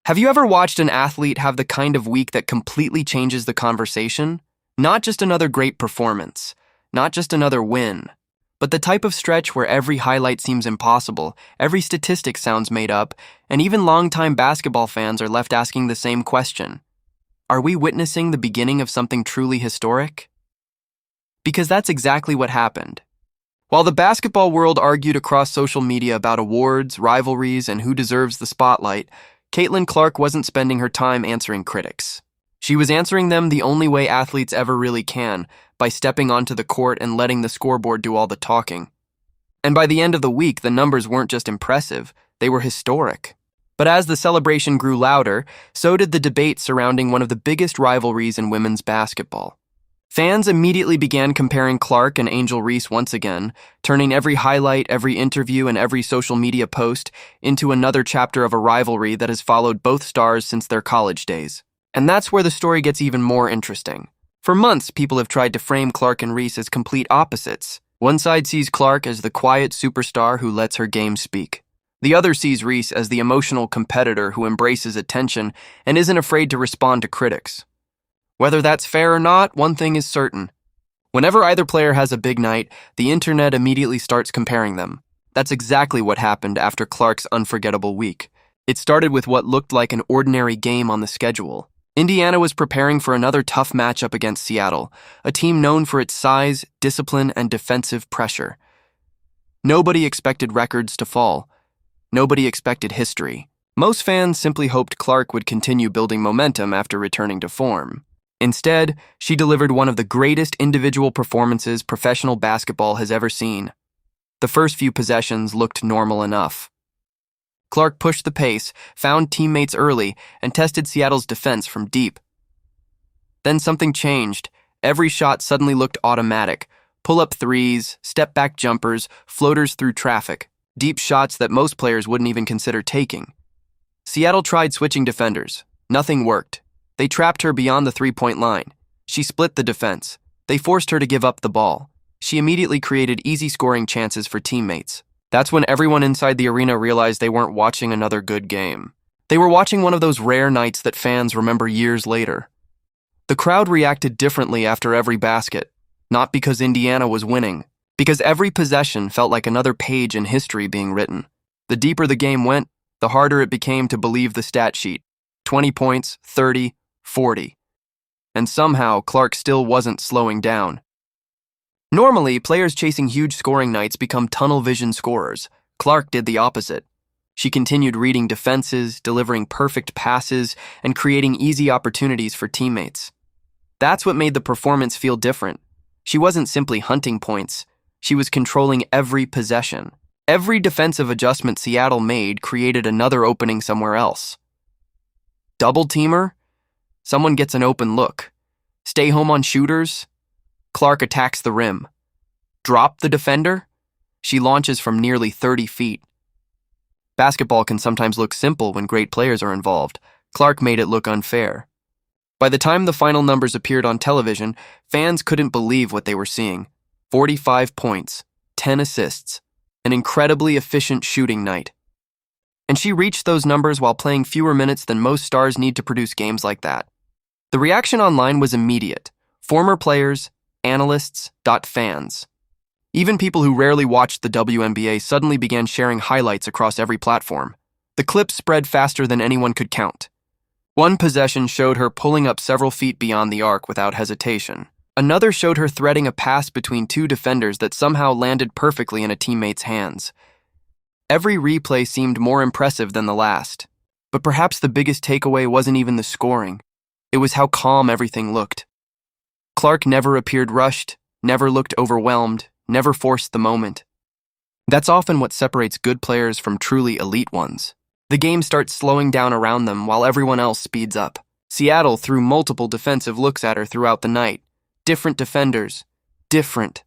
Have you ever watched an athlete have the kind of week that completely changes the conversation? Not just another great performance, not just another win, but the type of stretch where every highlight seems impossible, every statistic sounds made up, and even longtime basketball fans are left asking the same question. Are we witnessing the beginning of something truly historic? Because that's exactly what happened. While the basketball world argued across social media about awards, rivalries, and who deserves the spotlight, Caitlin Clark wasn't spending her time answering critics. She was answering them the only way athletes ever really can, by stepping onto the court and letting the scoreboard do all the talking. And by the end of the week, the numbers weren't just impressive, they were historic. But as the celebration grew louder, so did the debate surrounding one of the biggest rivalries in women's basketball. Fans immediately began comparing Clark and Angel Reese once again, turning every highlight, every interview, and every social media post into another chapter of a rivalry that has followed both stars since their college days. And that's where the story gets even more interesting. For months, people have tried to frame Clark and Reese as complete opposites. One side sees Clark as the quiet superstar who lets her game speak. The other sees Reese as the emotional competitor who embraces attention and isn't afraid to respond to critics. Whether that's fair or not, one thing is certain. Whenever either player has a big night, the internet immediately starts comparing them. That's exactly what happened after Clark's unforgettable week. It started with what looked like an ordinary game on the schedule. Indiana was preparing for another tough matchup against Seattle, a team known for its size, discipline, and defensive pressure. Nobody expected records to fall. Nobody expected history. Most fans simply hoped Clark would continue building momentum after returning to form. Instead, she delivered one of the greatest individual performances professional basketball has ever seen. The first few possessions looked normal enough. Clark pushed the pace, found teammates early, and tested Seattle's defense from deep. Then something changed. Every shot suddenly looked automatic. Pull-up threes, step-back jumpers, floaters through traffic, deep shots that most players wouldn't even consider taking. Seattle tried switching defenders. Nothing worked. They trapped her beyond the three-point line. She split the defense. They forced her to give up the ball. She immediately created easy scoring chances for teammates. That's when everyone inside the arena realized they weren't watching another good game. They were watching one of those rare nights that fans remember years later. The crowd reacted differently after every basket, not because Indiana was winning, because every possession felt like another page in history being written. The deeper the game went, the harder it became to believe the stat sheet. 20 points, 30, 40. And somehow, Clark still wasn't slowing down. Normally, players chasing huge scoring nights become tunnel vision scorers. Clark did the opposite. She continued reading defenses, delivering perfect passes, and creating easy opportunities for teammates. That's what made the performance feel different. She wasn't simply hunting points. She was controlling every possession. Every defensive adjustment Seattle made created another opening somewhere else. Double teamer? Someone gets an open look. Stay home on shooters? Clark attacks the rim. Drop the defender? She launches from nearly 30 feet. Basketball can sometimes look simple when great players are involved. Clark made it look unfair. By the time the final numbers appeared on television, fans couldn't believe what they were seeing. 45 points, 10 assists, an incredibly efficient shooting night. And she reached those numbers while playing fewer minutes than most stars need to produce games like that. The reaction online was immediate. Former players, analysts, fans. Even people who rarely watched the WNBA suddenly began sharing highlights across every platform. The clips spread faster than anyone could count. One possession showed her pulling up several feet beyond the arc without hesitation. Another showed her threading a pass between two defenders that somehow landed perfectly in a teammate's hands. Every replay seemed more impressive than the last. But perhaps the biggest takeaway wasn't even the scoring. It was how calm everything looked. Clark never appeared rushed, never looked overwhelmed, never forced the moment. That's often what separates good players from truly elite ones. The game starts slowing down around them while everyone else speeds up. Seattle threw multiple defensive looks at her throughout the night. Different defenders, different,